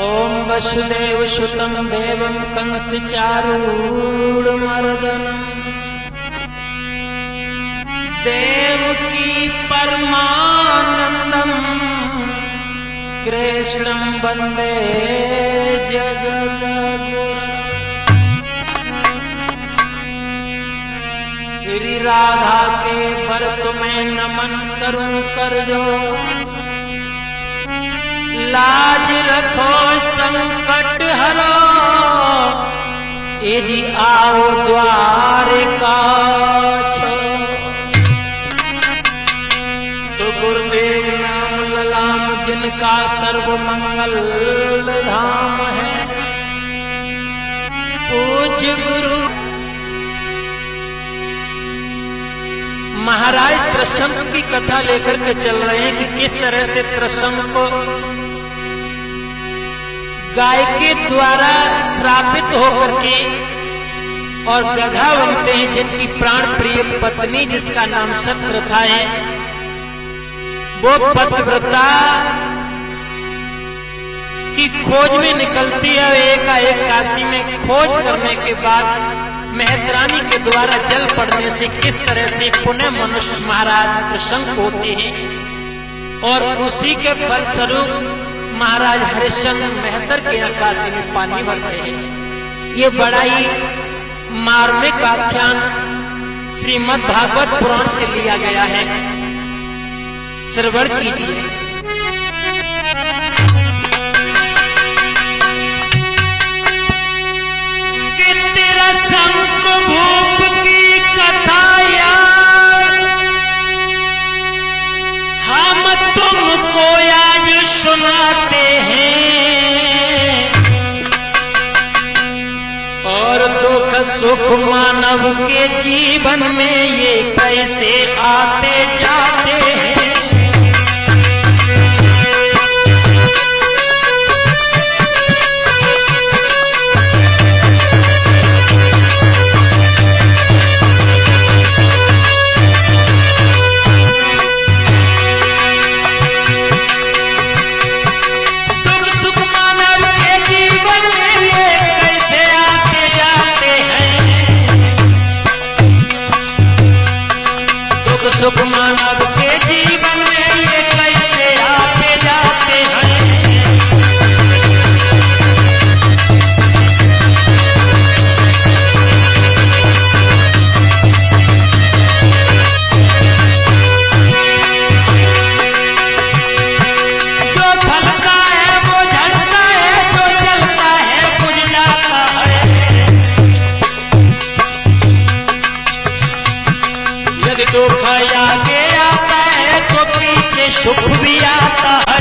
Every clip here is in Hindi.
ओम वसुदेव सुतं देवं कंस चारूढमर्दनम् देवकी परमानंदम् कृष्णं वंदे जगद्गुरुम्। श्री राधा के पर तुम्हें नमन करूं कर जो लाज रखो संकट हरो ए जी आओ द्वारिका छो। तो गुरुदेव नाम ललाम जिनका सर्व मंगल धाम है। पूज्य गुरु महाराज त्रिशंक की कथा लेकर के चल रहे हैं कि किस तरह से त्रिशंक को गाय के द्वारा श्रापित होकर के और गधा बनते हैं, जिनकी प्राण प्रिय पत्नी जिसका नाम सत्यव्रता है, वो पतिव्रता की खोज में निकलती है। एकाएक काशी में खोज करने के बाद मेहतरानी के द्वारा जल पड़ने से किस तरह से पुनः मनुष्य महाराज त्रिशंक होते हैं और उसी के फलस्वरूप महाराज हरिश्चंद्र मेहतर के काशी में पानी भरते हैं। ये बड़ा ही मार्मिक आख्यान श्रीमद् भागवत पुराण से लिया गया है, श्रवण कीजिए। कि तेरा संत भूप की कथा यार हम तुमको आज सुनाते हैं, और दुख सुख मानव के जीवन में ये कैसे आते जाते हैं। सुख मानव के जीवन में ये कैसे आते जाते हैं। जो फलता है वो झड़ता है, जो चलता है बुझ जाता है। यदि दुख आगे आता है तो पीछे सुख भी आता है।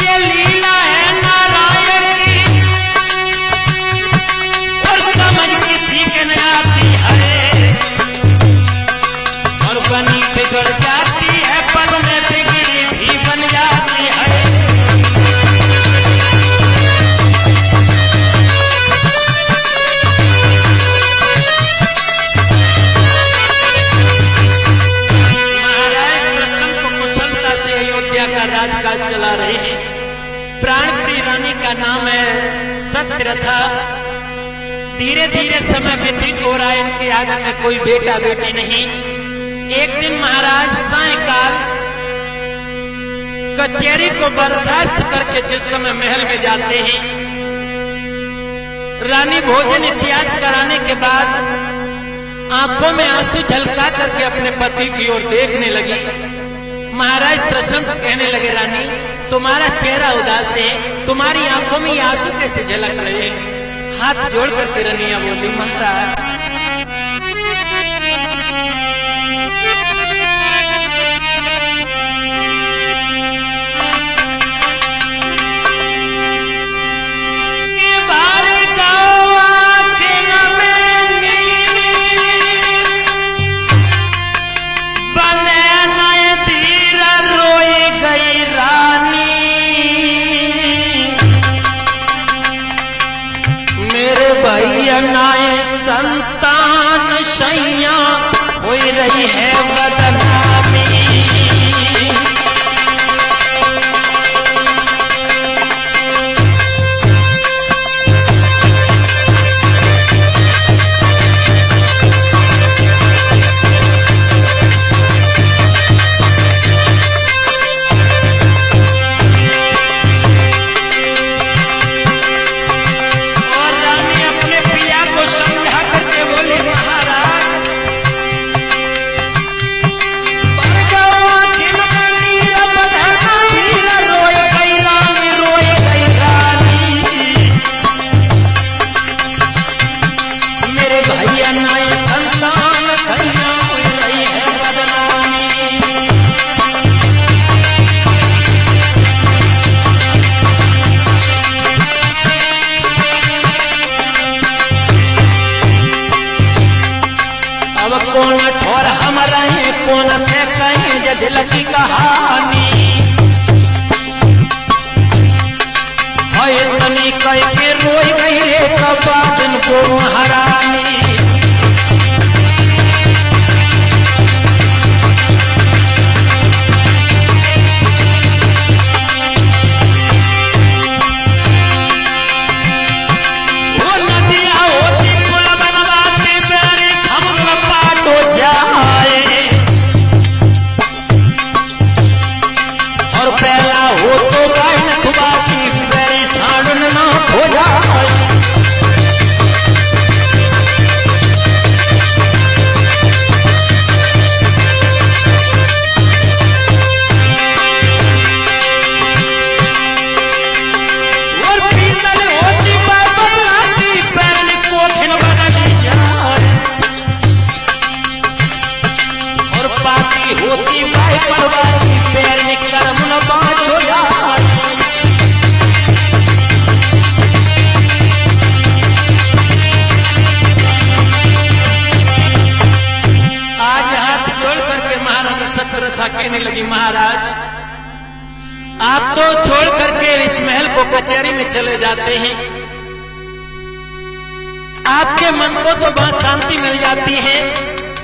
ये लीला है नारायण की और समझ किसी के न आती है, और बनी बिगड़ जाती है, पल में बिगड़ी भी बन जाती है। महाराज कृष्ण को कुशलता से अयोध्या का राजकाज चला रहे हैं। प्राण प्रिय रानी का नाम है सत्यव्रता। धीरे धीरे समय व्यतीत हो रहा है, इनके आगे में कोई बेटा बेटी नहीं। एक दिन महाराज सायंकाल कचहरी को बर्खास्त करके जिस समय महल में जाते हैं, रानी भोजन इत्यादि कराने के बाद आंखों में आंसू झलका करके अपने पति की ओर देखने लगी। महाराज त्रिशंक कहने लगे, रानी तुम्हारा चेहरा उदास है, तुम्हारी आंखों में ये आंसू कैसे झलक रहे हैं। हाथ जोड़ करके रनिया बोली, महाराज नाय संतान सैया हो रही है बदनामी। कौन ठोर हम रहे कौन से कहीं दिल की कहानी तनी कह के रोई गई रे कबादन को महारानी। कहने लगी महाराज आप तो छोड़ करके इस महल को कचहरी में चले जाते हैं, आपके मन को तो बहुत शांति मिल जाती है,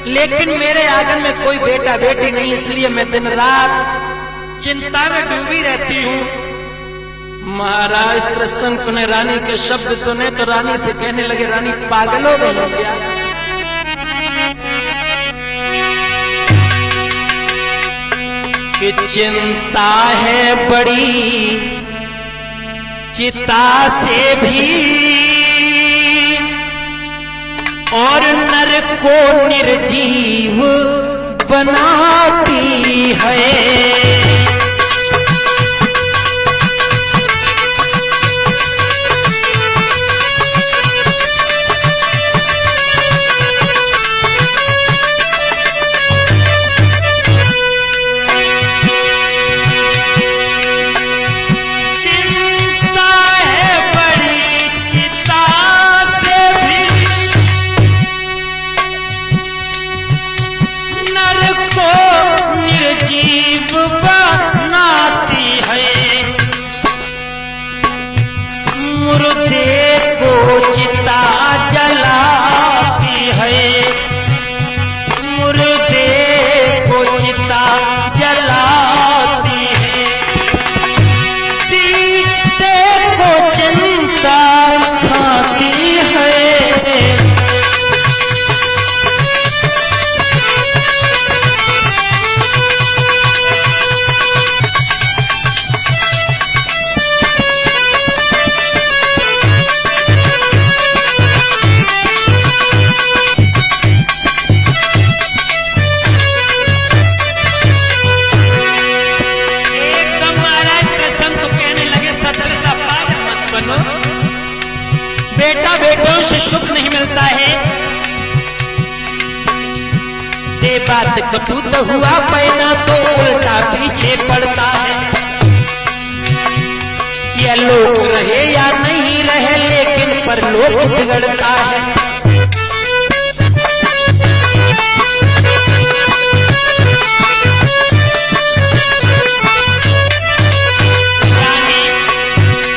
लेकिन मेरे आंगन में कोई बेटा बेटी नहीं, इसलिए मैं दिन रात चिंता में डूबी रहती हूं। महाराज त्रिशंकु ने रानी के शब्द सुने तो रानी से कहने लगे रानी पागल हो गई क्या? कि चिंता है बड़ी चिता से भी और नर को निर्जीव बनाती है। सुख नहीं मिलता है, दे बात कपूत हुआ पैना तो उल्टा पीछे पड़ता है। यह लोग रहे या नहीं रहे लेकिन पर लोग बिगड़ता है।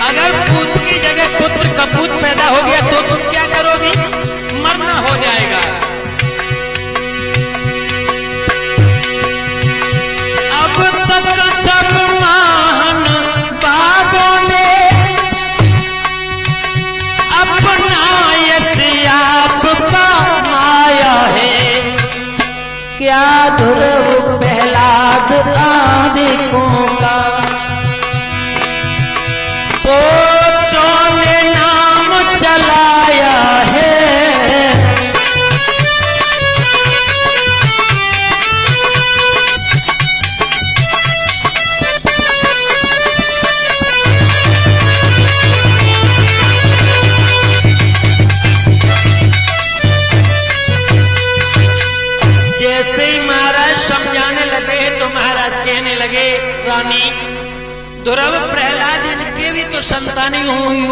अगर पूत की जगह पुत्र कपूत पैदा हो गया तो तुम क्या करोगी?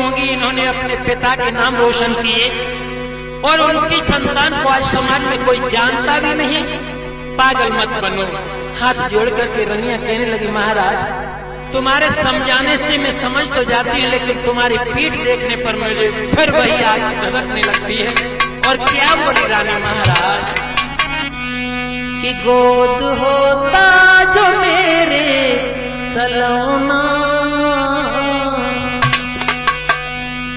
होंगी, इन्होंने अपने पिता के नाम रोशन किए और उनकी संतान को आज समाज में कोई जानता भी नहीं। पागल मत बनो। हाथ जोड़ करके रनिया कहने लगी, महाराज तुम्हारे समझाने से मैं समझ तो जाती हूँ, लेकिन तुम्हारी पीठ देखने पर मुझे फिर वही आग धधकने लगती है। और क्या बोली रानी महाराज कि गोद होता जो मेरे सलोना,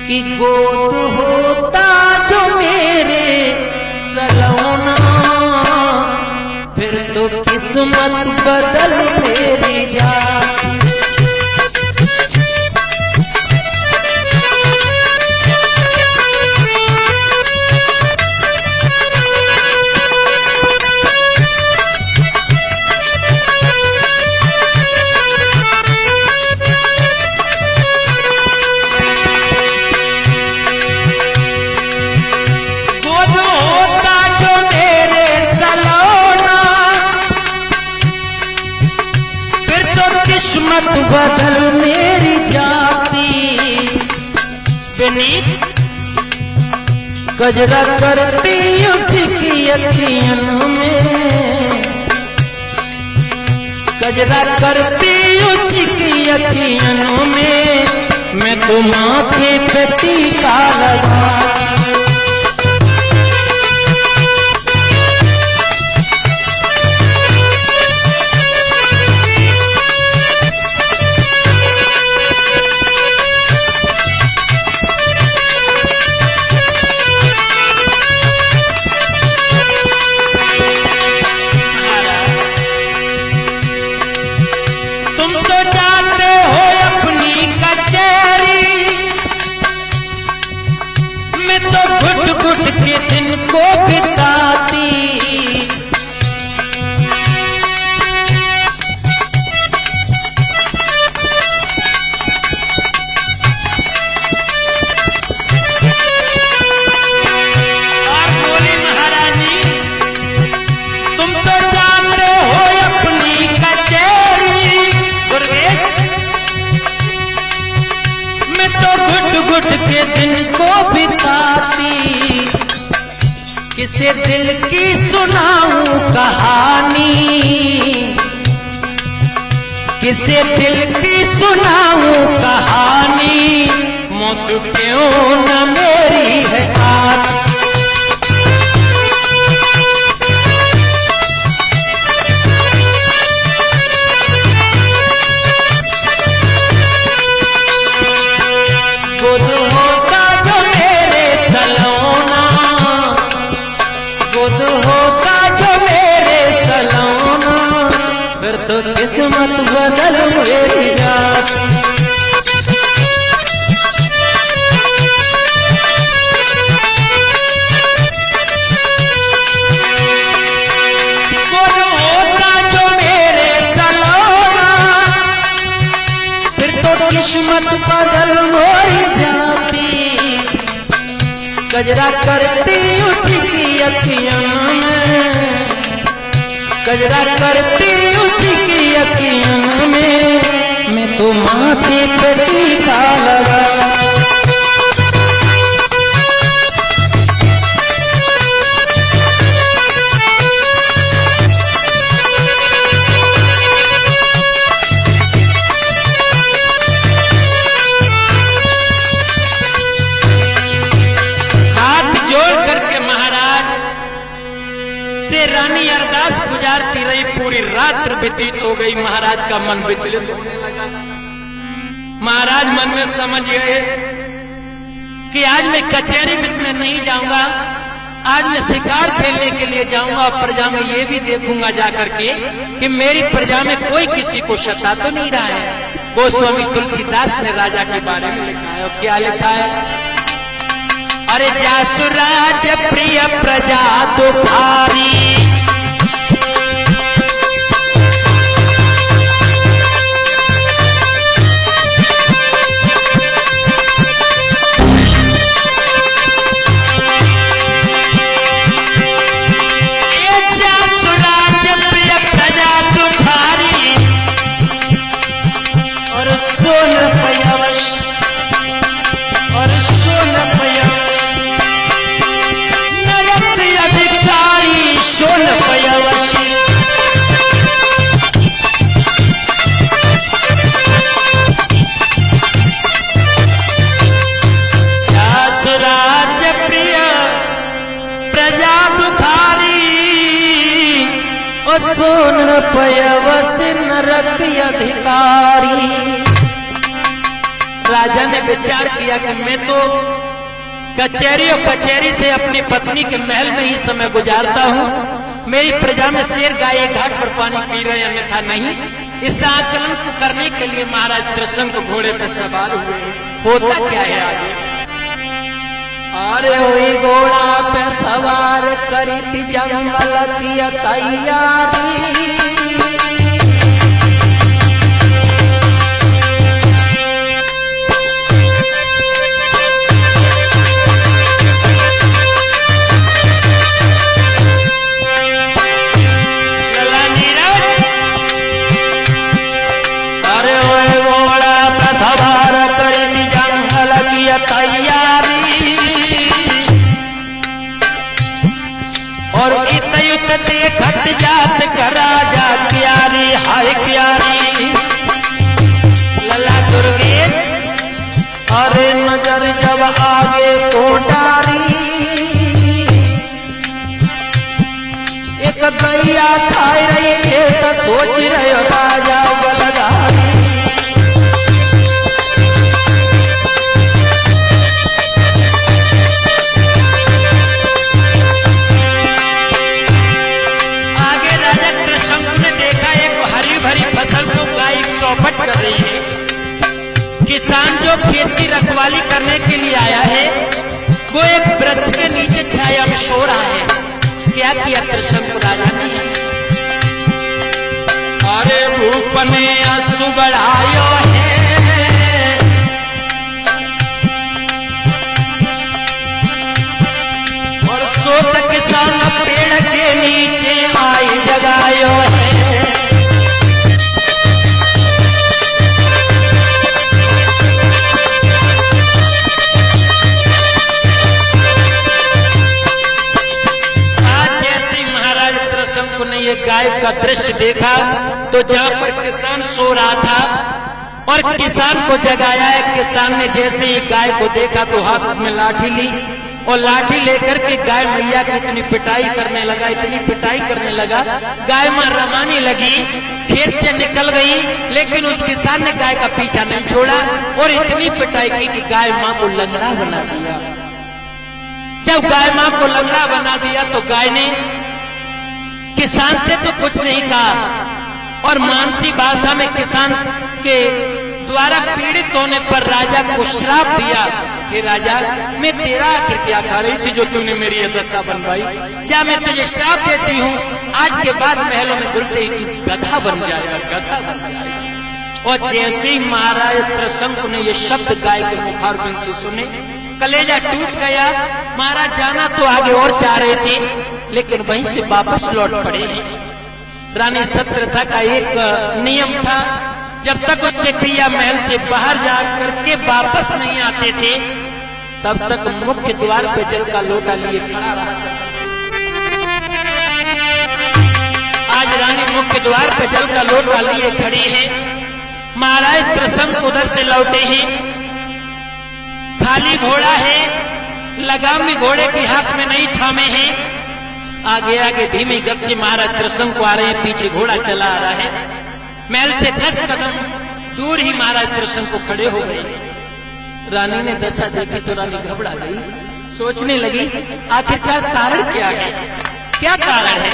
कि गोद होता जो मेरे सलोना, फिर तो किस्मत बदल मेरी जा। किस्मत बदल मेरी जाती, बेनीत गजरा करती उसी की अखियन में, गजरा करती उसी की अखियन में, मैं तो माथे पे टीका लगा। के दिन को बिताती, और बोली महारानी तुम तो जानते हो अपनी कचहरी, गुरवेश मैं तो घुट घुट के दिन को बिताती, किसे दिल की सुनाऊं कहानी, किसे दिल की सुनाऊं कहानी, मौत क्यों न मेरी है आज। गोद होता जो मेरे सलोना, गोद होता जो मेरे सलोना, फिर तो किस्मत बदल मेरी जाती। गोद होता जो मेरे सलोना, फिर तो किस्मत बदल मेरी जाती, गजरा करती उसी की अखियों में, गजरा करती उसी की अखियों में, मैं तो माथे पे टीका लगा। रानी अरदास गुजारती रही, पूरी रात व्यतीत हो गई। महाराज का मन विचलित होने लगा। महाराज मन में समझ गए कि आज मैं कचहरी में नहीं जाऊंगा, आज मैं शिकार खेलने के लिए जाऊंगा और प्रजा में ये भी देखूंगा जाकर के कि मेरी प्रजा में कोई किसी को सता तो नहीं रहा है। गोस्वामी तुलसीदास ने राजा के बारे में लिखा है, और क्या लिखा है? अरे जासुराज प्रिय प्रजा तुम्हारी, जासुराज प्रिय प्रजा तुम्हारी, और सोन पयवश सोन पयवस नरक अधिकारी। राजा ने विचार किया कि मैं तो कचहरी से अपनी पत्नी के महल में ही समय गुजारता हूँ, मेरी प्रजा में शेर गाय घाट पर पानी पी रहे अन्यथा नहीं। इस आकलन को करने के लिए महाराज त्रिशंकु घोड़े पर सवार हुए। होता क्या है आगे? अरे वही घोड़ा पे सवार करी थी जंगल की तैयारी। अरे वही घोड़ा पे सवार करी थी जंगल की तैयारी। और इत देखत जात का राजा क्यारी, हाय क्यारी। लला दुर्गेश अरे नजर जब आगे को डारी। एक गैया खाई रही थे तो सोच रहे राजा बलदारी। कर रही है। किसान जो खेती रखवाली करने के लिए आया है वो एक वृक्ष के नीचे छाया में सो रहा है। क्या किया त्रिशंकु राजा ने? अरे भूप ने आंसू बढ़ायो है, और सोत किसान पेड़ के नीचे आई जगायो है। ये गाय का दृश्य देखा तो जहां पर किसान सो रहा था और किसान को जगाया है। किसान ने जैसे ही गाय को देखा तो हाथ में लाठी ली और लाठी लेकर के गाय मैया की इतनी पिटाई करने लगा, इतनी पिटाई करने लगा। गाय मां रमाने लगी, खेत से निकल गई, लेकिन उस किसान ने गाय का पीछा नहीं छोड़ा और इतनी पिटाई की कि गाय मां को लंगड़ा बना दिया। जब गाय मां को लंगड़ा बना दिया तो गाय ने किसान से तो कुछ नहीं कहा और मानसी भाषा में किसान के द्वारा पीड़ित होने पर राजा को श्राप दिया कि राजा मैं तेरा आखिर क्या खा रही थी जो तूने मेरी ये दशा बनवाई। क्या मैं तुझे श्राप देती हूँ, आज के बाद महलों में घुलते ही तू गधा बन जाएगा, गधा बन जाएगा। और जैसे ही महाराज त्रिशंकु ने ये शब्द गाय के मुखारबिंद से सुने, कलेजा टूट गया। महाराज जाना तो आगे और चाह रहे थे लेकिन वहीं से वापस लौट पड़े हैं। रानी सत्यव्रता का एक नियम था, जब तक उसके पिया महल से बाहर जा करके वापस नहीं आते थे तब तक मुख्य द्वार पे जल का लोटा लिए खड़ा रहा। आज रानी मुख्य द्वार पे जल का लोटा लिए खड़ी है। महाराज त्रिशंकु उधर से लौटे हैं, खाली घोड़ा है, लगाम भी घोड़े के हाथ में नहीं थामे हैं। आगे आगे धीमी गति से महाराज त्रिशंकु आ रहे हैं, पीछे घोड़ा चला आ रहा है। महल से 10 कदम दूर ही महाराज त्रिशंकु खड़े हो गए। रानी ने दशा देखी तो रानी घबरा गई, सोचने लगी आखिरकार कारण क्या है, क्या कारण है।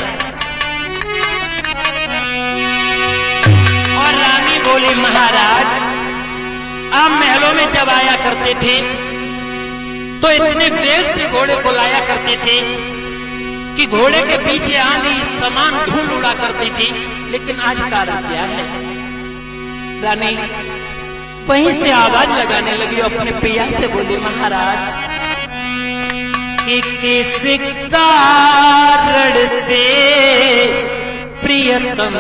और रानी बोली महाराज आप महलों में जब आया करते थे तो इतने वेग से घोड़े को लाया करते थे कि घोड़े के पीछे आंधी समान धूल उड़ा करती थी, लेकिन आज कारण क्या है। रानी वहीं से आवाज लगाने लगी और अपने पिया से बोली महाराज कि किस कारण से प्रियतम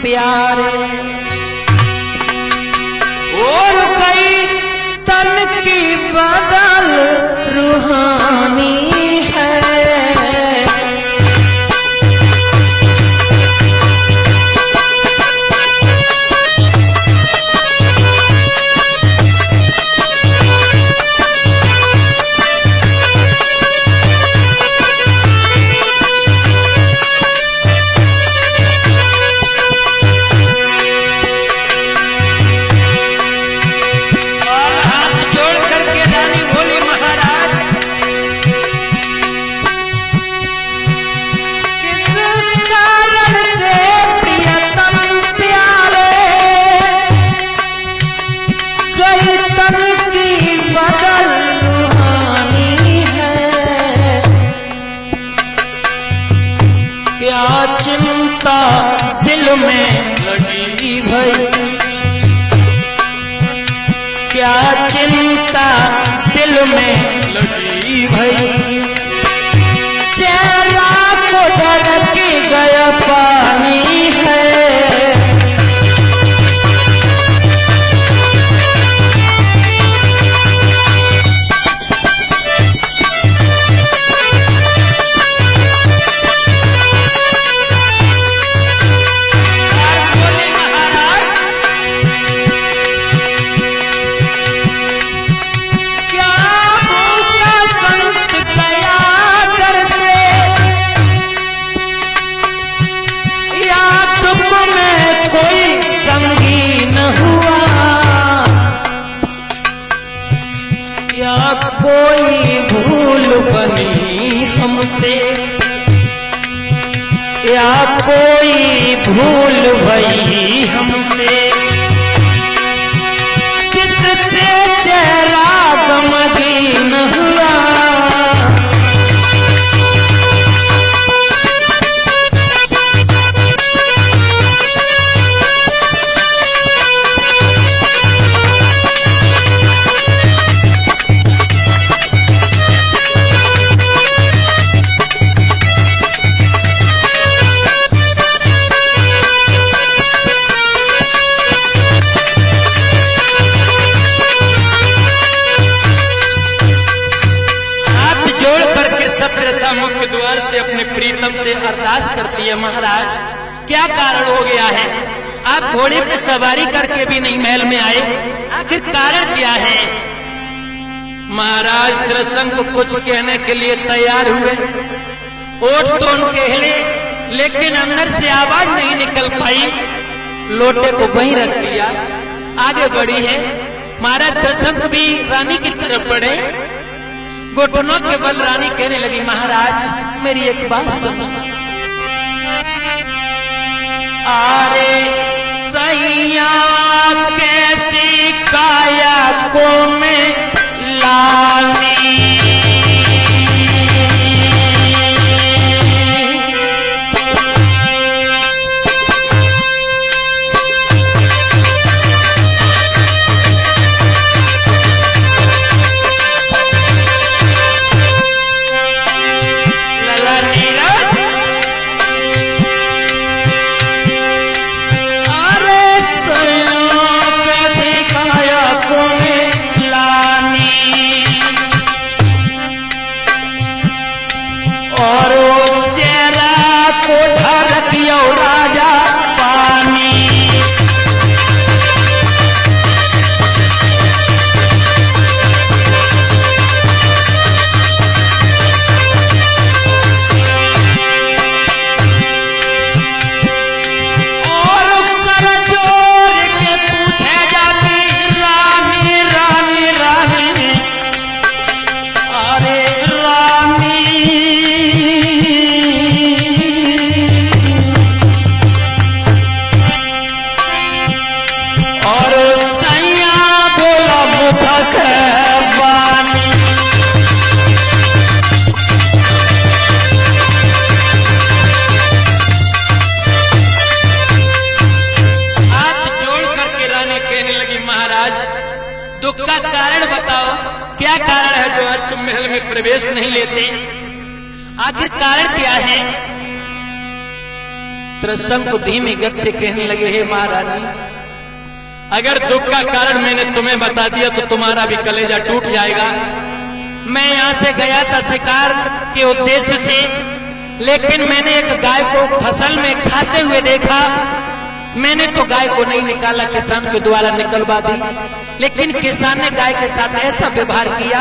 प्यारे और कई तन की बदल रूहानी है। या कोई भूल बनी हमसे, या कोई भूल भई हमसे, जिससे चेहरा गमगीन हुआ। मुख्य द्वार से अपने प्रीतम से अरदास करती है, महाराज क्या कारण हो गया है? आप घोड़े पे सवारी करके भी नहीं महल में आए, आखिर कारण क्या है? महाराज त्रिशंक को कुछ कहने के लिए तैयार हुए, ओठ तो उनके हिले, लेकिन अंदर से आवाज नहीं निकल पाई। लोटे को वहीं रख दिया, आगे बढ़ी है। महाराज त्रिशंक भी रानी की तरफ बढ़े, घुटनों के बल रानी कहने लगी, महाराज मेरी एक बात सुनो। अरे सैया कैसी काया को मैं लानी, प्रवेश नहीं लेते, आखिर कारण क्या है? त्रिशंक को धीमी गति से कहने लगे, हे महारानी, अगर दुख का कारण मैंने तुम्हें बता दिया तो तुम्हारा भी कलेजा टूट जाएगा। मैं यहां से गया था शिकार के उद्देश्य से, लेकिन मैंने एक गाय को फसल में खाते हुए देखा। मैंने तो गाय को नहीं निकाला, किसान के द्वारा निकलवा दी, लेकिन किसान ने गाय के साथ ऐसा व्यवहार किया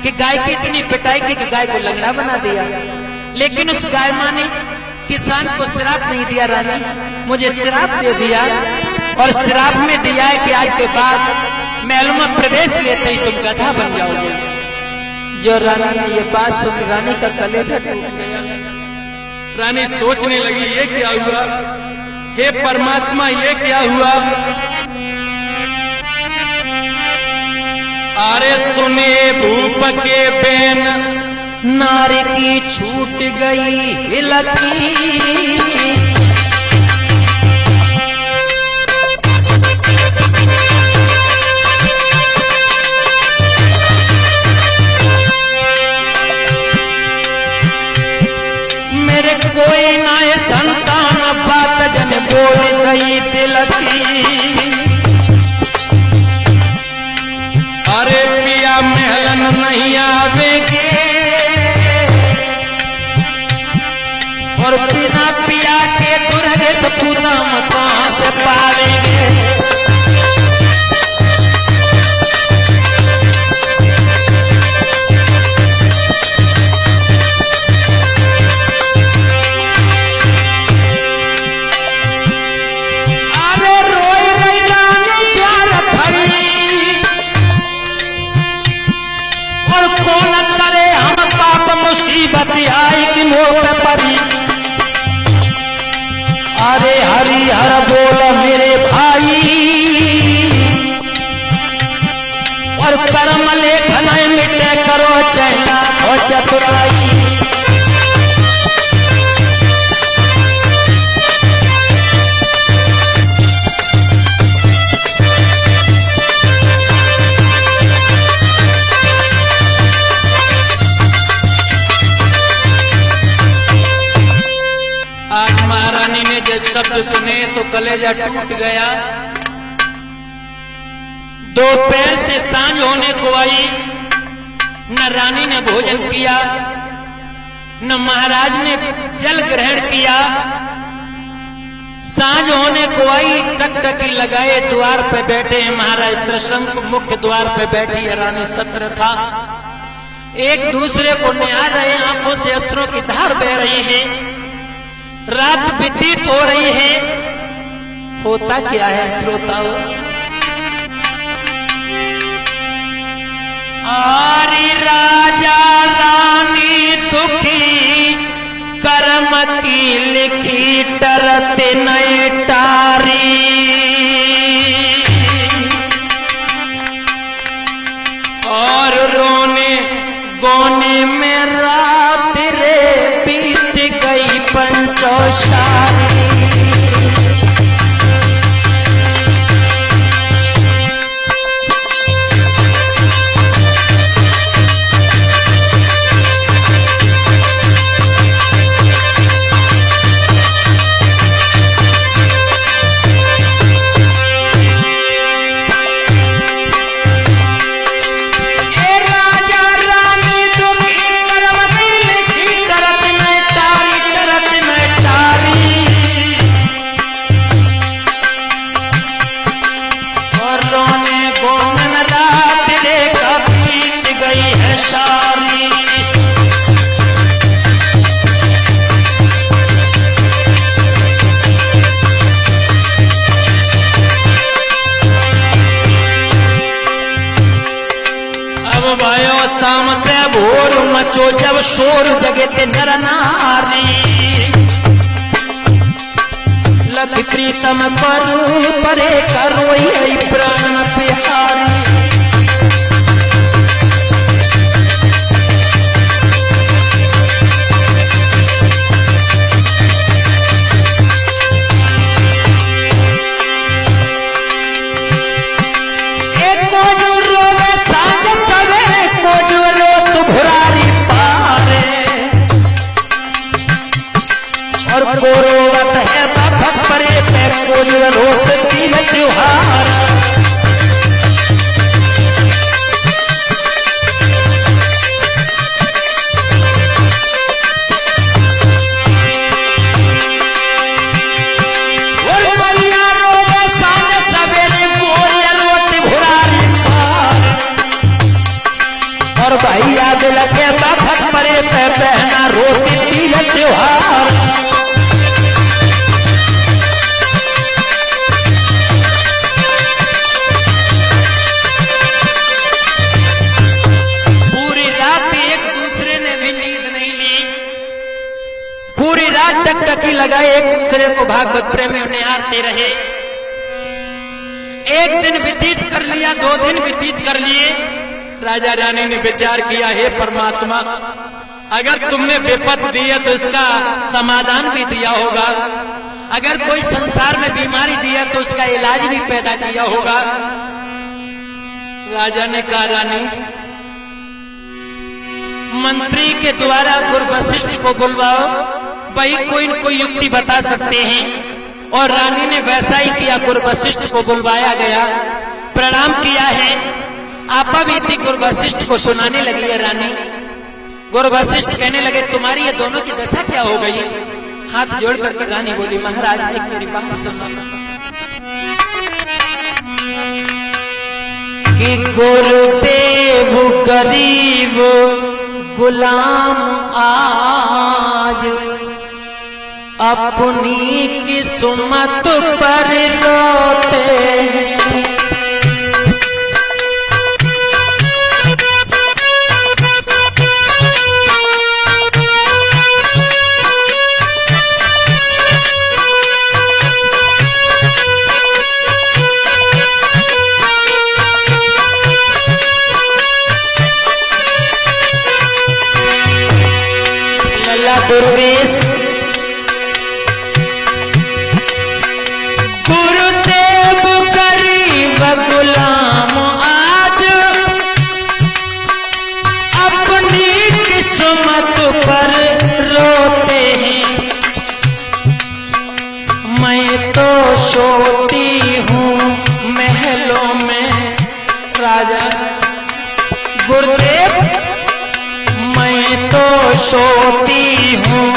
कि गाय की इतनी पिटाई की कि गाय को लंगड़ा बना दिया। लेकिन उस गाय मां ने किसान को श्राप नहीं दिया, रानी मुझे श्राप दे दिया, और श्राप में दिया है कि आज के बाद महल में प्रवेश लेते ही तुम गधा बन जाओगे। जो रानी ने ये बात सुनी, रानी का कलेजा टूट गया। रानी सोचने लगी, ये क्या हुआ? हे परमात्मा, ये क्या हुआ? अरे सुने भूप के बेन, नारी की छूट गई हिलती, मेरे कोई ना संतान, बात जन बोल गई दिल की। अरे पिया महलन नहीं आवेगे, और बिना पिया के दुर्ग सपूता कहां से पालेंगे। मोह पे परी। अरे हरि हर बोल मेरे भाई, और कर्म लेखन मिटे करो चैना और चतुराई। आज महारानी ने जो शब्द सुने तो कलेजा टूट गया। दोपहर से सांझ होने को आई, न रानी ने भोजन किया, न महाराज ने जल ग्रहण किया। सांझ होने को आई, टकटकी लगाए द्वार पे बैठे हैं महाराज त्रिशंकु, मुख्य द्वार पे बैठी है रानी। सत्र था, एक दूसरे को निहार रहे, आंखों से अश्रुओं की धार बह रही है। रात व्यतीत हो रही है। होता क्या है श्रोताओं? आरी राजा रानी दुखी, कर्म की लिखी डरते नए टारी। और रोने गोने में रात रे बीत गई पंचोशारी। शाम से भोर मचो जब शोर जगे ते नर नारी। लख प्रीतम करू परे करोई प्राण प्यारी। गोरोवत है भक्त परे पे कोई रोत तीन त्योहार। और भैया दिल के भक्त परे पे पहना रोती तीन त्योहार। टकटकी लगाए, एक दूसरे को भागवत प्रेमी निहारते रहे। एक दिन व्यतीत कर लिया, 2 दिन व्यतीत कर लिए। राजा रानी ने विचार किया, हे परमात्मा, अगर तुमने विपत दी है तो इसका समाधान भी दिया होगा। अगर कोई संसार में बीमारी दी है तो उसका इलाज भी पैदा किया होगा। राजा ने कहा, रानी, मंत्री के द्वारा गुरु वशिष्ठ को बुलवाओ, वही कोई न कोई युक्ति बता सकते हैं। और रानी ने वैसा ही किया, गुरु वशिष्ठ को बुलवाया गया, प्रणाम किया है। आपा बीती गुरु वशिष्ठ को सुनाने लगी है रानी। गुरु वशिष्ठ कहने लगे, तुम्हारी ये दोनों की दशा क्या हो गई? हाथ जोड़ करके रानी बोली, महाराज एक मेरी बात सुनो। कि गुरुदेव गरीब गुलाम आज अपनी किस्मत पर रोते हैं। दुर्वेश। गुरुदेव गरीब गुलाम आज अपनी किस्मत पर रोते हैं। मैं तो सोती हूँ महलों में राजा। गुरुदेव मैं तो सोती हूँ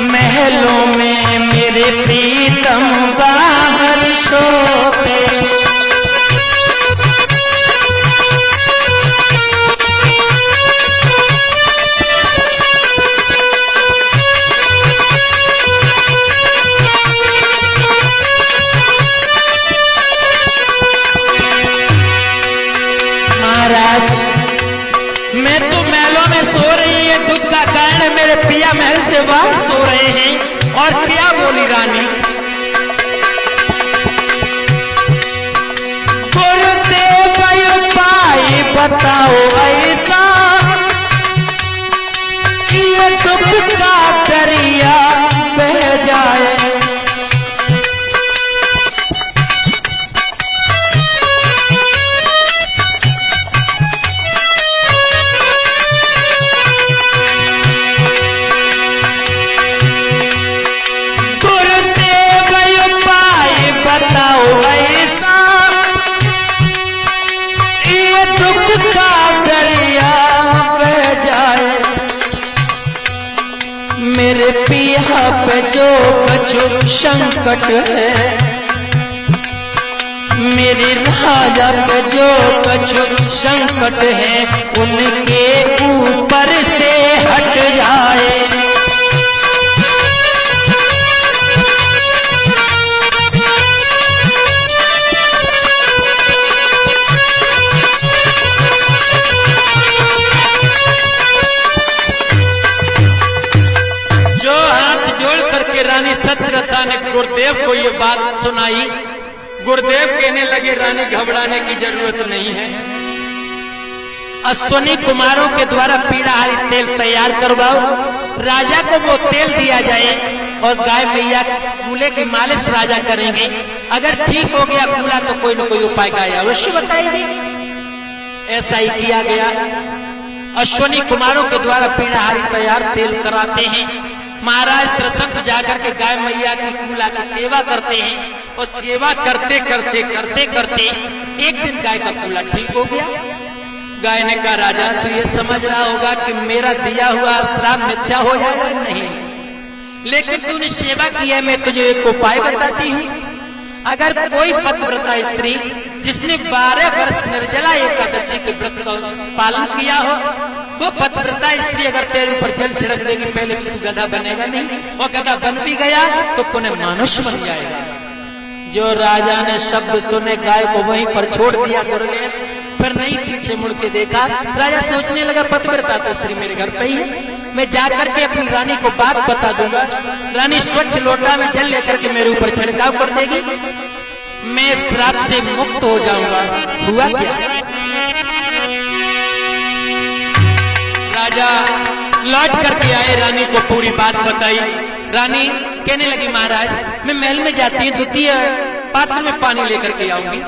महलों में, मेरे प्रीतम बाहर सोते। महाराज मैं तो महलों में सो रही है, दुख का कारण मेरे पिया महल से बाहर सो रहे हैं। और क्या बोली रानी? गुरुदेव उपाय बताओ ऐसा, ये दुख का दरिया बह जाए। मेरे पिया पे जो कछु संकट है, मेरे राजा पे जो कछु संकट है, उनके ऊपर से हट जाए। रानी सत्यव्रता ने गुरुदेव को ये बात सुनाई। गुरुदेव कहने लगे रानी घबराने की जरूरत नहीं है, अश्वनी कुमारों के द्वारा पीड़ाहारी तेल तैयार करवाओ, राजा को वो तेल दिया जाए और गाय मैया कूले की मालिश राजा करेंगे। अगर ठीक हो गया कूला तो कोई न कोई उपाय गाय अवश्य बताएगी। ऐसा ही किया गया। अश्वनी कुमारों के द्वारा पीड़ाहारी तैयार तेल कराते हैं। महाराज त्रिशंकु जाकर के गाय मैया की कूला की सेवा करते हैं और सेवा करते करते करते करते एक दिन गाय का कूला ठीक हो गया। गाय ने कहा राजा तू ये समझ रहा होगा कि मेरा दिया हुआ श्राप मिथ्या हो जाएगा? नहीं, लेकिन तूने सेवा की है, मैं तुझे एक उपाय बताती हूँ। अगर कोई पतिव्रता स्त्री जिसने 12 वर्ष निर्जला एकादशी के व्रत का पालन किया हो, वो पतिव्रता स्त्री अगर तेरे ऊपर जल छिड़क देगी पहले तो तू गधा बनेगा नहीं, और गधा बन भी गया तो पुनः मानुष बन जाएगा। जो राजा ने शब्द सुने गाय को वहीं पर छोड़ दिया दुर्वेश, फिर नहीं पीछे मुड़ के देखा। राजा सोचने लगा पतिव्रता तो स्त्री मेरे घर पे ही है, मैं जाकर के अपनी रानी को बात बता दूंगा, रानी स्वच्छ लोटा में जल लेकर के मेरे ऊपर छिड़काव कर देगी, मैं श्राप से मुक्त हो जाऊंगा। हुआ क्या? राजा लौट करके आए, रानी को पूरी बात बताई। रानी कहने लगी महाराज मैं महल में जाती हूँ, द्वितीय पात्र में पानी लेकर के आऊंगी।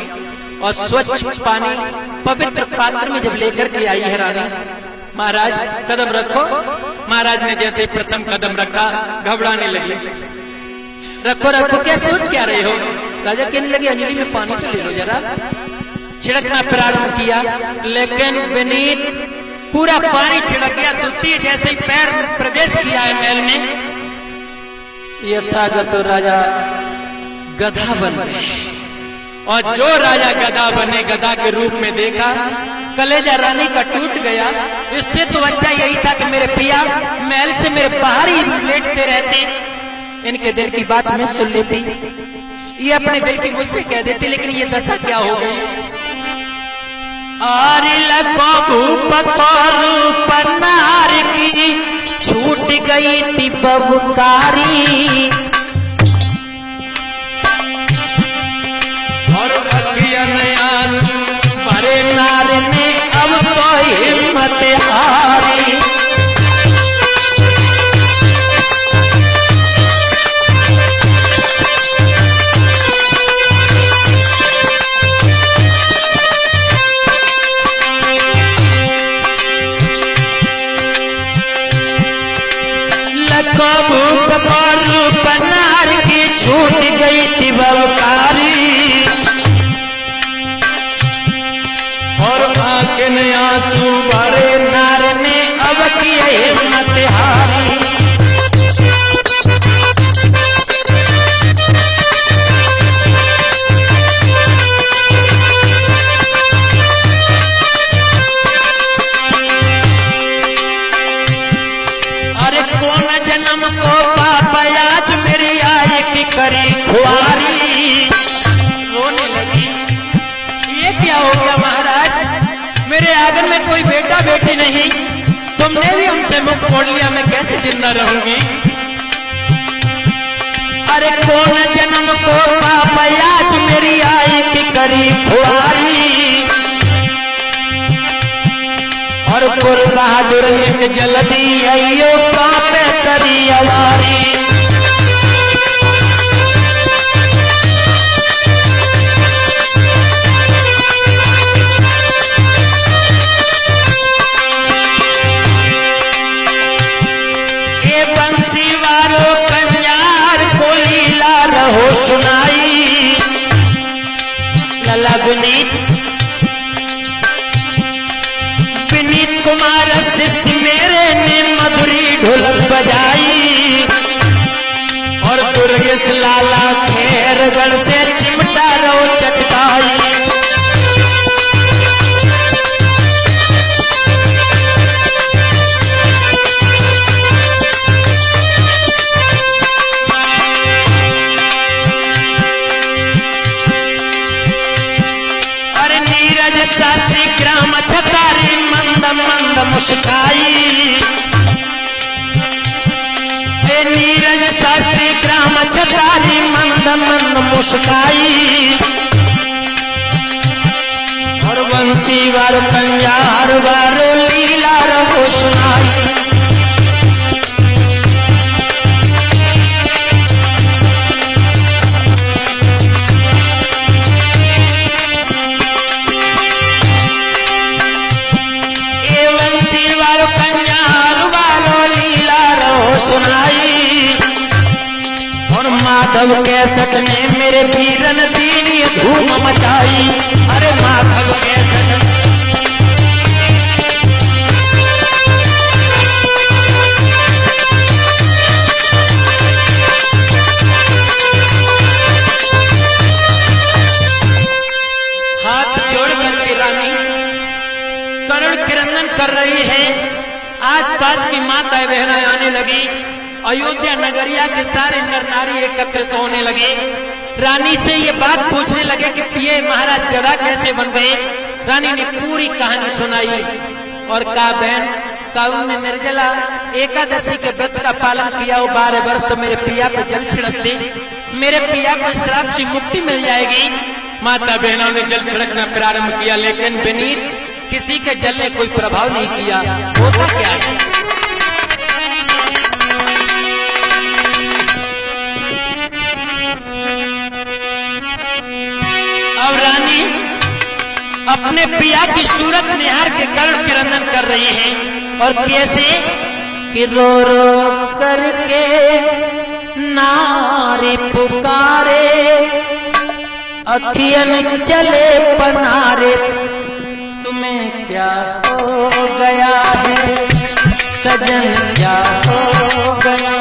और स्वच्छ पानी पवित्र पात्र में जब लेकर के आई है रानी, महाराज कदम रखो। महाराज ने जैसे प्रथम कदम रखा घबराने लगी। रखो रखो क्या सोच क्या रहे हो? राजा कहने लगे अंजलि में पानी तो ले लो जरा। छिड़कना प्रारंभ किया, लेकिन विनीत पूरा पानी छिड़क गया। द्वितीय जैसे ही पैर प्रवेश किया है महल में, यथागत राजा गधा बन गए। और जो राजा गधा बने, गधा के रूप में देखा, कलेजा रानी का टूट गया। इससे तो अच्छा यही था कि मेरे पिया महल से मेरे बाहर ही लेटते रहते, इनके दिल की बात मैं सुन लेती, ये अपने दिल की मुझसे कह देते। लेकिन ये दशा क्या हो गई? पनार की छूट गई थी बबकारी, और बड़े नार ने अब तो हिम्मत हारी। रूप नार की छूट गई थी बलकारी, और आंखें ने आंसू भरे नार ने अब किया हिम्मत हारी। अरे कौन जन्म को पापा आज मेरी आई की करी खुआरी। रोने लगी, ये क्या हो गया महाराज, मेरे आंगन में कोई बेटा बेटी नहीं, तुमने भी हमसे मुख मोड़ लिया, मैं कैसे जिंदा रहूंगी। अरे कौन जन्म को पापा आज मेरी आई की करी खुआरी, और गुरु बहादुर ने जल्दी अयो कांपे करी अवारी। ए बंसी वालो कंजार को लीला रहो सुनाई। लला विनीत कुमार शिष्य मेरे ने मधुरी ढोलक बजाई, और दुर्गेश लाला खैरगढ़ से चिमटा रो चटकाई। अरे नीरज शास्त्री ग्राम छतारी मंद मंद मुस्काई। नीरज शास्त्री ग्राम छतारी मंद मंद मुस्काई, और बंसी वार कंजार वारो लीला रहो सुनाई। सुनाई, और माधव कैसट ने मेरे वीरन दीनी धूम मचाई। अरे माधव कैसट हाथ जोड़ करके रानी करुण क्रंदन कर रही है। आज पास की माता बहनें आने लगी, अयोध्या नगरिया के सारे नर नारी एकत्रित होने लगे। रानी से ये बात पूछने लगे कि ये महाराज जरा कैसे बन गए। रानी ने पूरी कहानी सुनाई और कहा बहन कारुण ने निर्जला एकादशी के व्रत का पालन किया, वो 12 वर्ष तो मेरे पिया पे जल छिड़क दे, मेरे पिया को श्राप से मुक्ति मिल जाएगी। माता बहनों ने जल छिड़कना प्रारंभ किया, लेकिन विनीत किसी के जल ने कोई प्रभाव नहीं किया। होता क्या है, अब रानी अपने पिया की सूरत निहार के करुण क्रंदन कर रही है। और कैसे कि रो रो करके नारी पुकारे, अखियन चले पनारे, तुम्हें क्या हो गया है सजन, क्या हो गया।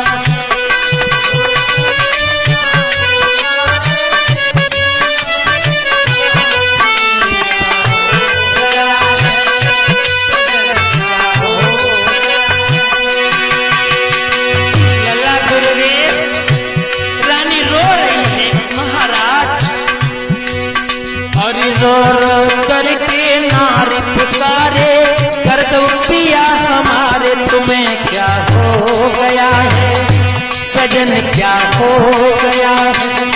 लला गुरुवेश रानी रो रही है महाराज, और रो रो करके नारी पुकारे, कर दो पिया हमारे, तुम्हें क्या हो गया है सजन, क्या हो गया है।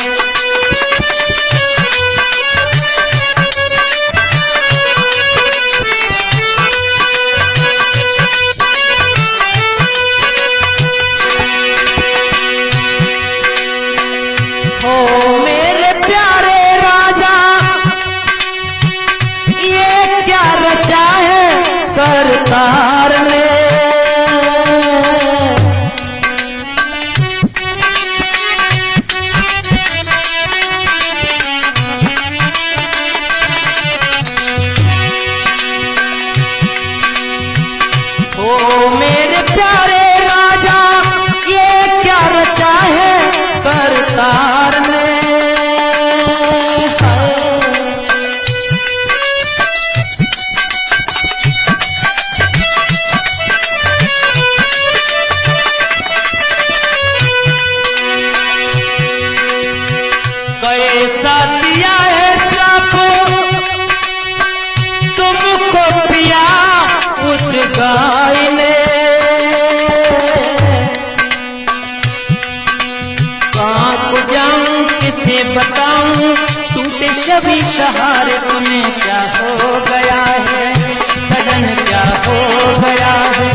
हो मेरे प्यारे राजा, ये क्या रचा है करतार ने, ओ मेरे प्यारे राजा ये क्या रचा है करतार ने। कैसा दिया है श्राप तुमको पिया उस गाय ने। कहाँ को जाऊं किसे बताऊं टूटे सभी सहारे तुम्हें क्या हो गया है सजन क्या हो गया है।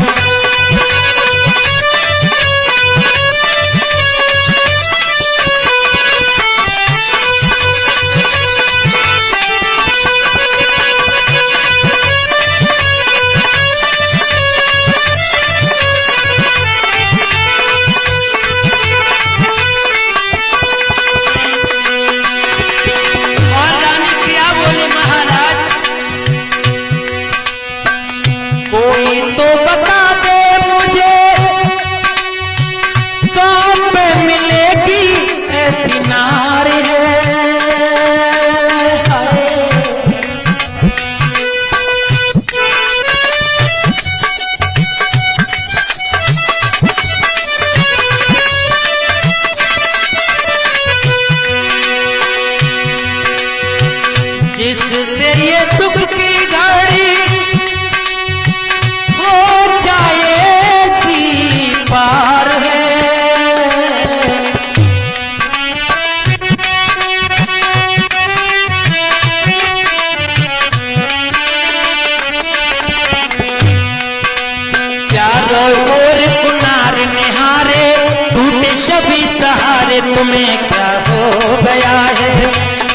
कोई तो बता दे मुझे कहाँ पे मिलेगी ऐसी नारी है। जिससे ये दुख की घड़ी पार है। चारों ओर कुनार निहारे टूटे सभी सहारे तुम्हें क्या हो गया है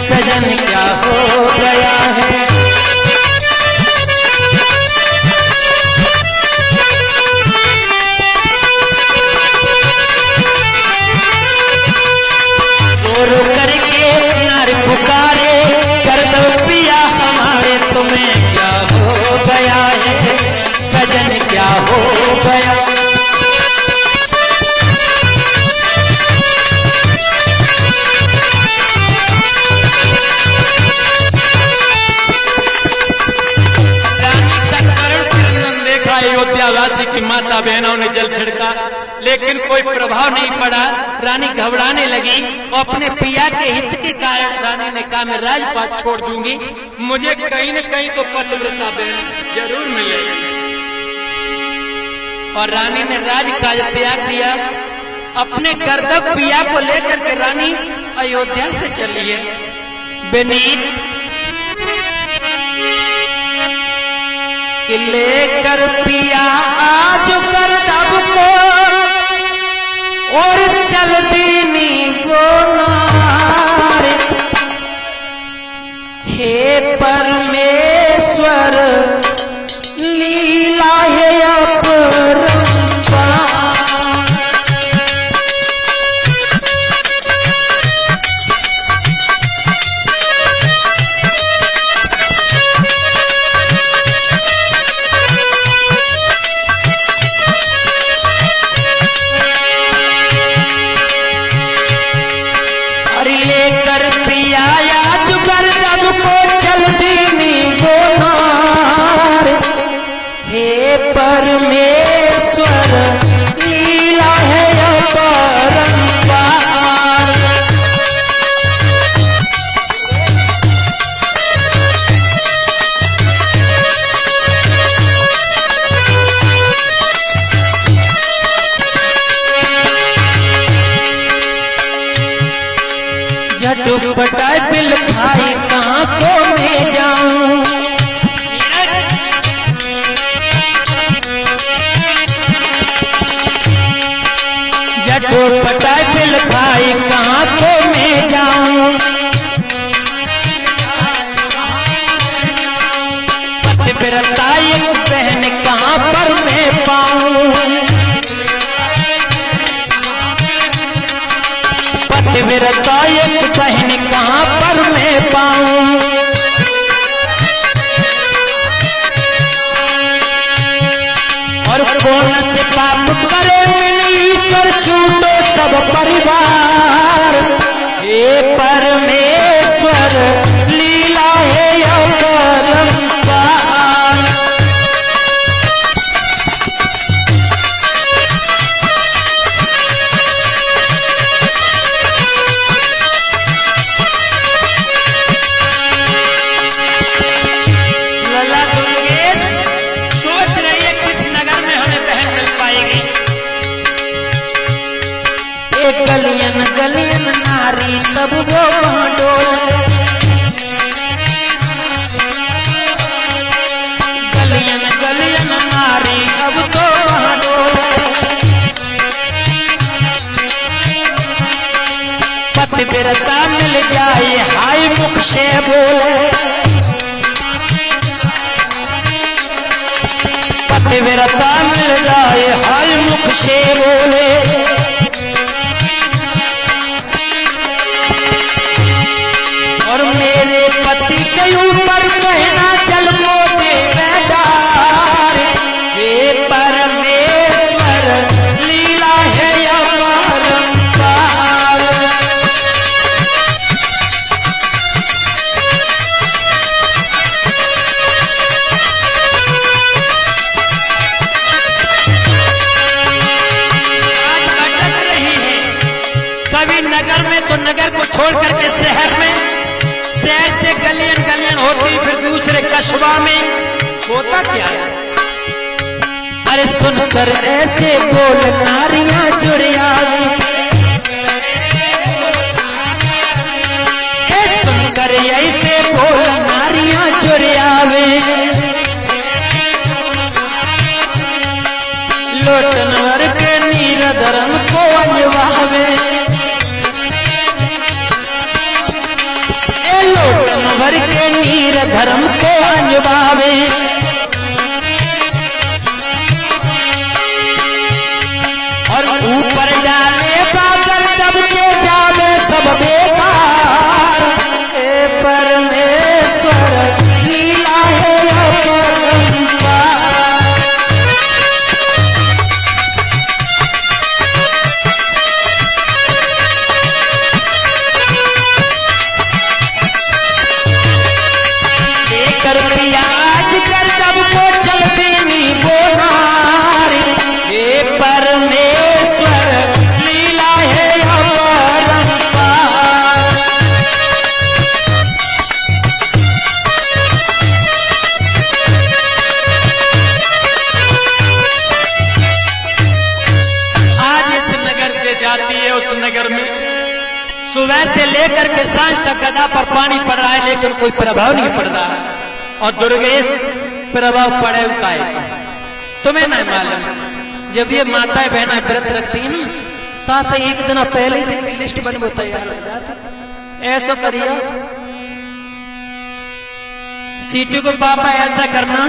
सजन क्या हो गया है। रो करके नर पुकारे कर दो पिया हमारे तुम्हें क्या हो गया है सजन क्या हो गया। अयोध्यावासी की माता बहनों ने जल छिड़का लेकिन कोई प्रभाव नहीं पड़ा। रानी घबराने लगी और अपने पिया के हित के कारण रानी ने कहा मैं राजपाट छोड़ दूंगी, मुझे कहीं न कहीं तो पतिव्रता बहन जरूर मिलेगी। और रानी ने राजकाज त्याग दिया। अपने कर्तव्य पिया को लेकर के रानी अयोध्या से चली है। बेनीत कि लेकर पिया आज कर्तव्य को और चल दीनी को नारे। हे परमेश्वर लीला है अपरंपार। लेकर पिया आज कर्तव्य को चल दीनी को नार। हे परमेश्वर लीला है अपरंपार। झटपटाए बिल खाई कहाँ को मैं जाऊं। झटपटाए बिल खाई कहाँ को मैं जाऊं। पतिव्रता एक बहन कहाँ पर मैं पाऊं। पतिव्रता एक बहन कहाँ पर मैं पाऊं। परमेश्वर लीला है अपरंपार। लला दुर्गेश सोच रही है किस नगर में हमें बहन मिल पाएगी। एक गलियन गलियन नारी तब वो वहां डोले, गलियन गलियन नारी अब तो वहां डोले। पतिव्रता मिल जाए हाय मुख से बोले, पतिव्रता मिल जाए हाय मुख से बोले। और मेरे पति के ऊपर कहना चल मोटे बेदार, हे परमेश्वर लीला है अपरंपार। आज भटक रही है, कभी नगर में तो नगर को छोड़ करके शहर में, शहर से गलियन गलियन होती फिर दूसरे कस्बा में। होता क्या है? अरे सुनकर ऐसे बोल नारियां चुरियावी, सुनकर ऐसे बोल नारियां चुरियावे। लोटनवर के नीर धर्म को अंजवावे, लोटनवर के नीर धर्म को अंजवावे। और ऊपर जाने बादल तब के जावे सब बेकार, हे परमेश्वर लीला है अपरंपार। लेकर प्याज कर तब को चलते नी बोनार, हे परमेश्वर लीला है अपरंपार। आज इस नगर से जाती है उस नगर में, सुबह से लेकर के सांझ तक गदा पर पानी पड़ रहा है लेकिन कोई प्रभाव नहीं पड़ रहा है। और दुर्गेश प्रभाव पड़े का है तुम्हें नहीं मालूम। जब ये माताएं बहना व्रत रखती है ना, ता से एक दिन पहले ही दिन की लिस्ट बनबो तैयार हो जाती। ऐसा करिए सीटी को पापा ऐसा करना,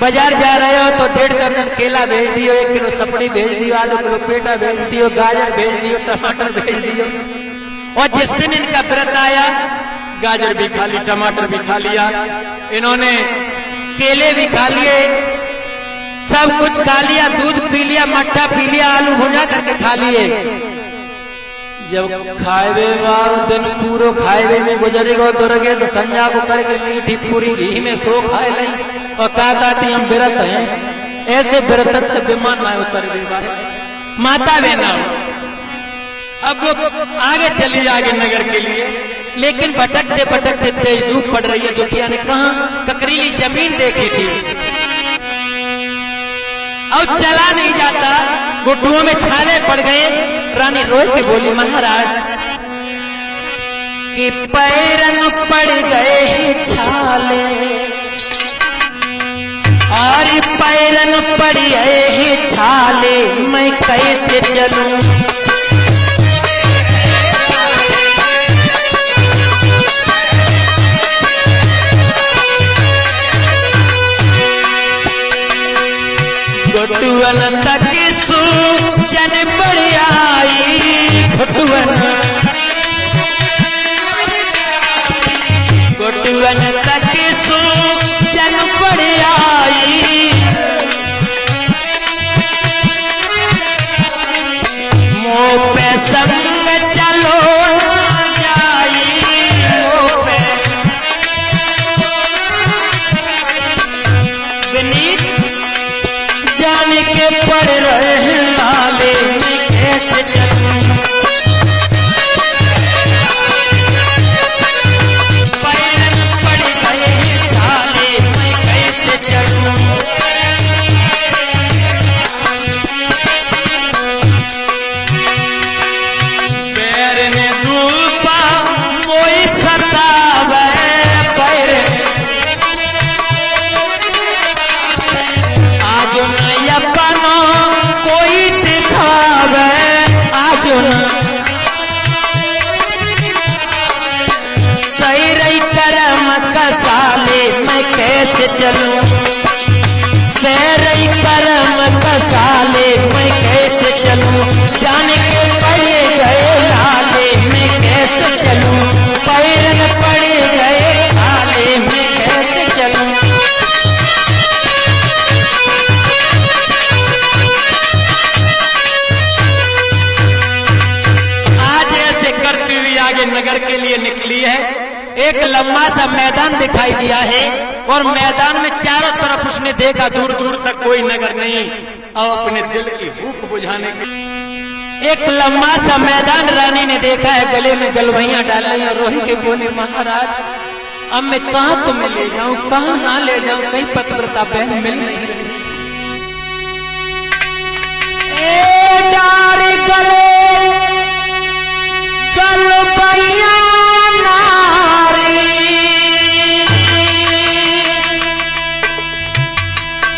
बाजार जा रहे हो तो 1.5 दर्जन केला भेज दियो, 1 किलो सपड़ी भेज दियो, आधा किलो पेटा भेज दियो, गाजर भेज दियो, टमाटर भेज दियो। और जिस दिन इनका व्रत आया गाजर भी खा ली, टमाटर भी खा लिया, इन्होंने केले भी खा लिए, सब कुछ खा लिया, दूध पी लिया, मट्ठा पी लिया, आलू भुना करके खा लिए। जब खाएवे दिन पूरो खाएवे में गुजरेगा दुर्गे से संजा को करके मीठी पूरी घी में सो खाए नहीं और कहती हम व्रत हैं। ऐसे व्रत से बीमार ना उतर गई माता बहना। अब वो आगे चली आगे नगर के लिए, लेकिन भटकते भटकते तेज धूप पड़ रही है। दुखिया ने कहा ककरीली जमीन देखी थी और चला नहीं जाता, घुटुओं में छाले पड़ गए। रानी रोई के बोली महाराज कि पैरन पड़ गए हैं छाले, और पैरन पड़ गए हैं छाले, मैं कैसे चलूं। घुटुअन तक सूजन पड़ आई, घुटुअन तक सूजन पड़ आई। मोह पे संग चलो ना पड़ रहे लाले मैं कैसे चलूं, पैरन पड़ गए छाले मैं कैसे चलूं। पैर ने धूपा कोई सतावे, पैर आज न अपना कोई दिखावे, आज न सही रही करम कसाले मैं कैसे चलूं, सही करम कसाले मैं कैसे चलूं, जान के पड़े गए लाले मैं कैसे चलूं, पैरन पड़े गए छाले मैं कैसे चलूं। आज ऐसे करती हुई आगे नगर के लिए निकली है। एक लंबा सा मैदान दिखाई दिया है और मैदान में चारों तरफ उसने देखा, दूर दूर तक कोई नगर नहीं, और अपने दिल की भूख बुझाने के एक लंबा सा मैदान रानी ने देखा है। गले में गलवैया डाल रही और रोही के बोले महाराज अब मैं कहां तुम्हें ले जाऊं, कहां ना ले जाऊं, कहीं पतिव्रता बहन मिल नहीं रही। गले गलवैया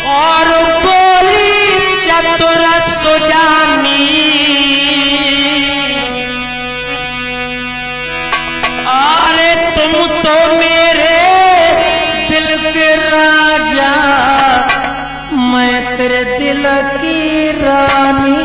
और बोली चतुर सुजानी, अरे तुम तो मेरे दिल के राजा, मैं तेरे दिल की रानी।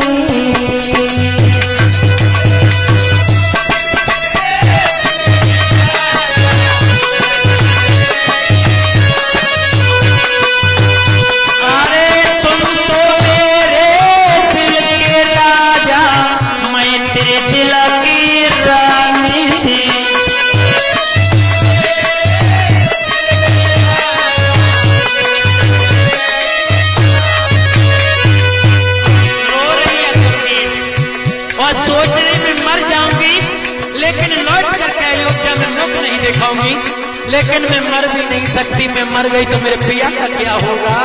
लेकिन मैं मर भी नहीं सकती, मैं मर गई तो मेरे पिया का क्या होगा।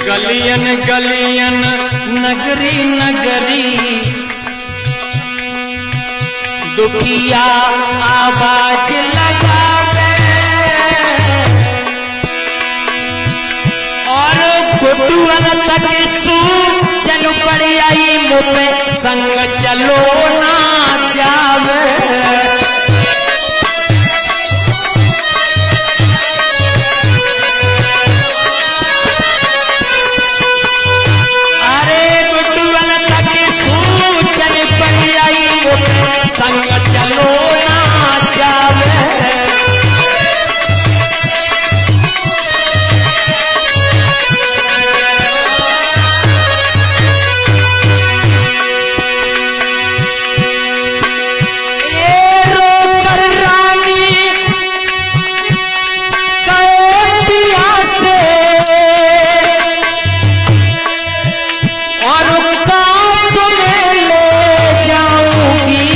गलियन गलियन नगरी नगरी दुखिया आवाज लगावे, और गुडुअन तक चल पड़ी आई मुँह पे संग चलो ना जावे। संग चलो ना जावे, ये रोकर रानी गए पिया से, और कांच में ले जाऊंगी,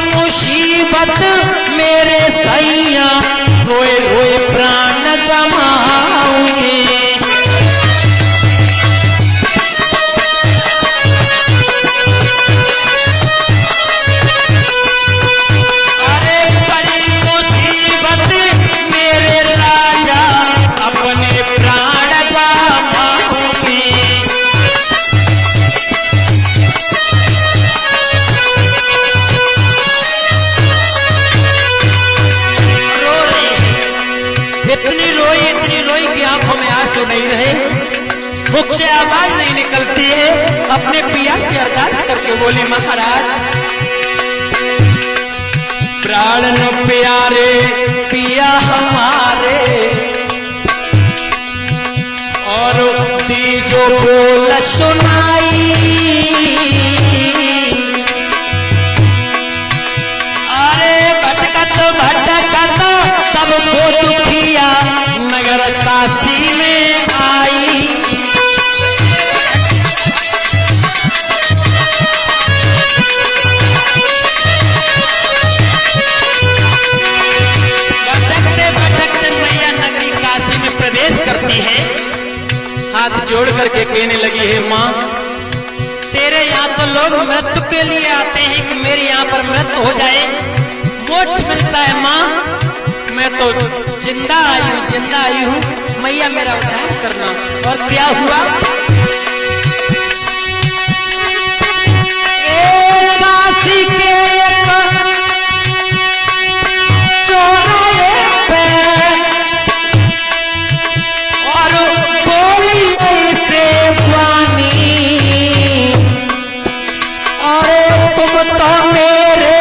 मुसीबत मेरे सैया रोए रोए प्राण गमाऊंगी। अरे बड़ी मुसीबत मेरे राजा अपने प्राण गमाऊंगी। इतनी रोई कि आंखों में आंसू नहीं रहे, मुख से आवाज नहीं निकलती है। अपने पिया से अरदास करके बोली महाराज प्राण न प्यारे पिया हमारे, और तीजो बोल सुनाई, अरे भटकत भटकत तब लगी है, हाथ जोड़ करके कहने लगी है, माँ तेरे यहाँ तो लोग मृत्यु के लिए आते हैं कि मेरे यहाँ पर मृत्यु हो जाए, मोक्ष मिलता है। माँ मैं तो जिंदा आई हूँ, मैया मेरा उद्धार करना। और क्या हुआ? काशी के चौराहे पे और बोली ऐसे वाणी, और तुम तो मेरे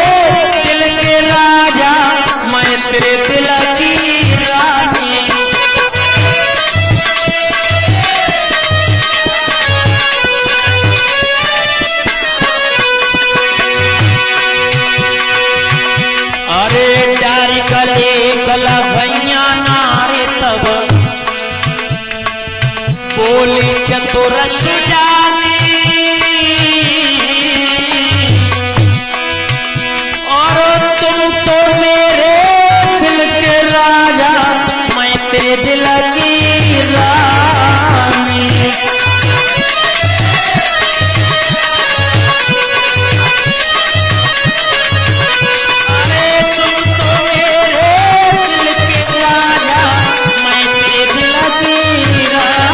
दिल के राजा, मैं तेरे दिल की रानी। अरे डारी गले गला भैया नारे तब बोली चतुर सुजानी, और तुम तो मेरे दिल के राजा, मैं तेरे दिल की रानी। अरे तुम तो मेरे दिल के राजा, मैं तेरे दिल की रानी।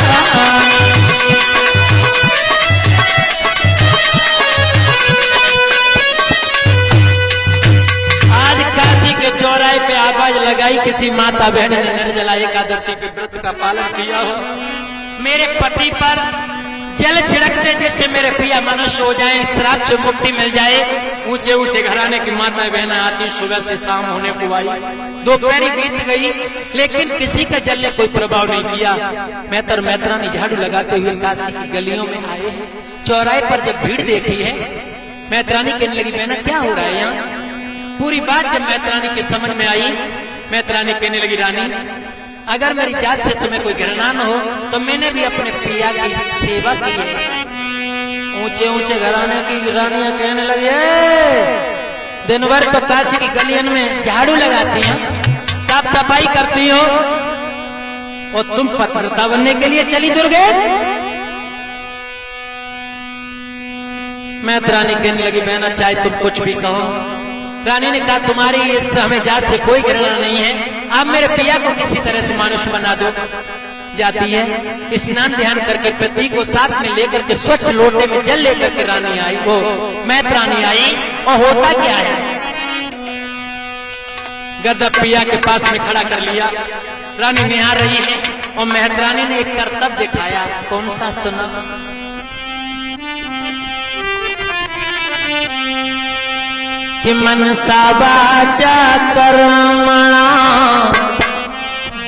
आज काशी के चौराहे पे आवाज लगाई किसी माता बहन ने निर्जला एकादशी के व्रत का पालन किया हो, मेरे पति पर जल छिड़कते जिससे मेरे पिया मनुष्य हो जाएं, श्राप से मुक्ति मिल जाए। ऊंचे ऊंचे घराने की माता बहनें आती, सुबह से शाम होने को आई, दोपहरी बीत गई, लेकिन किसी का जल ने कोई प्रभाव नहीं किया। मैतर मैत्रानी झाड़ू लगाते हुए काशी की गलियों में आए हैं। चौराहे पर जब भीड़ देखी है, मैत्रानी कहने लगी, बहना क्या हो रहा है यहाँ? पूरी बात जब मैत्रानी के समझ में आई, मैत्रानी कहने लगी, रानी अगर मेरी जात से तुम्हें कोई घृणा न हो तो मैंने भी अपने पिया की सेवा की है। ऊंचे ऊंचे घराने की रानियां कहने लगी, दिन भर तो काशी की गलियन में झाड़ू लगाती हैं, साफ सफाई करती हो, और तुम पतिव्रता बनने के लिए चली दुर्गेश? मैत्रानी कहने लगी, बहना चाहे तुम कुछ भी कहो। रानी ने कहा, तुम्हारी इस हमें जात से कोई घृणा नहीं है, आप मेरे पिया को किसी तरह से मानुष बना दो। जाती है, स्नान ध्यान करके पति को साथ में लेकर के स्वच्छ लोटे में जल लेकर के रानी आई, वो मैत्रानी आई, और होता क्या है, गद्दा पिया के पास में खड़ा कर लिया। रानी निहार रही है, और मैत्रानी ने एक करतब दिखाया। कौन सा? सुना, कि मनसा वाचा कर्मणा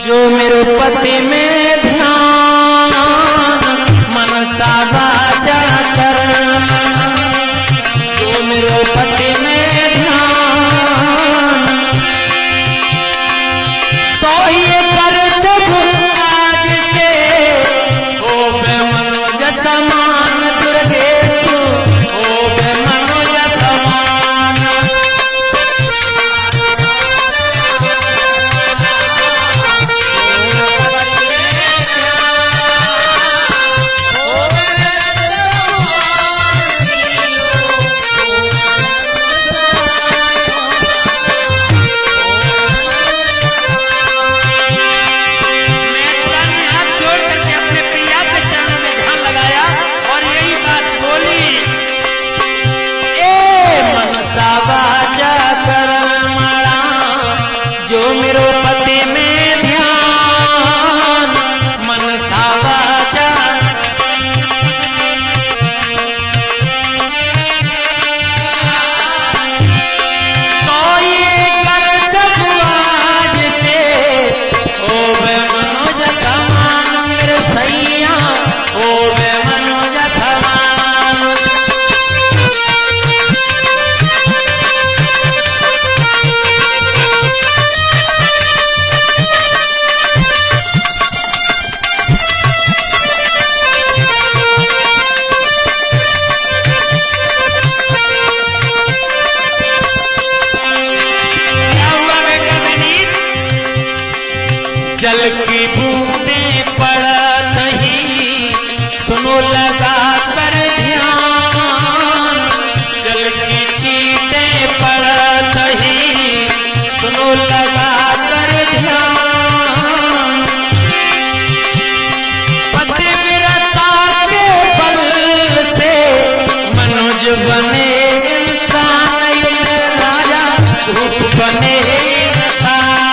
जो मेरे पति में ध्यान, मनसा वाचा कर्मणा जो मेरे पति में ध्यान, तो ये कर्तव्य आज से हो बे मनोज समान दुर्गेशु, हो बे मनोज समान। जल की बूंदें पड़त ही सुनो लगा कर ध्यान, जल की छींटें पड़त ही सुनो लगा कर ध्यान। पतिव्रता के बल से मनुज बने इंसान, राजा रूप बने इंसान।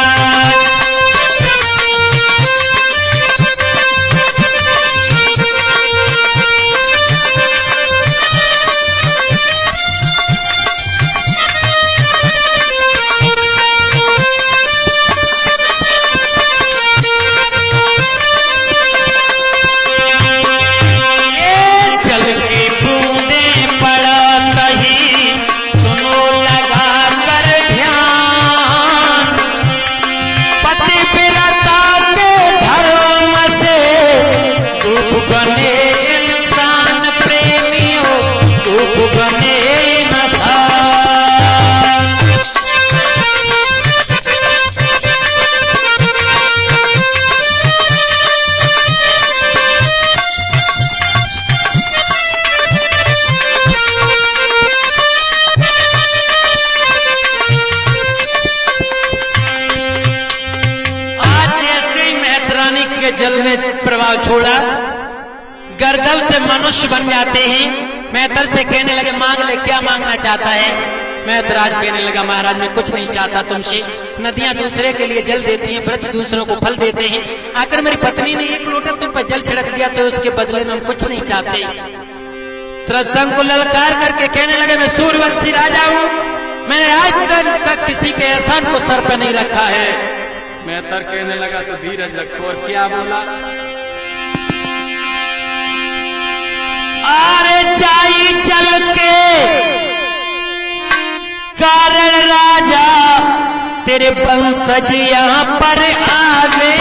जल ने प्रभाव छोड़ा, गर्दभ से मनुष्य बन जाते हैं। मैतर से कहने लगे मांग ले, क्या मांगना चाहता है? मैतराज कहने लगा महाराज मैं कुछ नहीं चाहता तुमसे। नदियां दूसरे के लिए जल देती हैं, वृक्ष दूसरों को फल देते हैं, आकर मेरी पत्नी ने एक लोटा तुम पर जल छिड़क दिया तो उसके बदले में हम कुछ नहीं चाहते। त्रसंग को ललकार करके कहने लगे मैं सूर्यवंशी राजा हूं, मैंने आज तक किसी के एहसान को सर पर नहीं रखा है। मैतर कहने लगा तो धीरज रखो। और क्या बोला? आरे जाई चल के कारण राजा तेरे वंशज यहाँ पर आवे,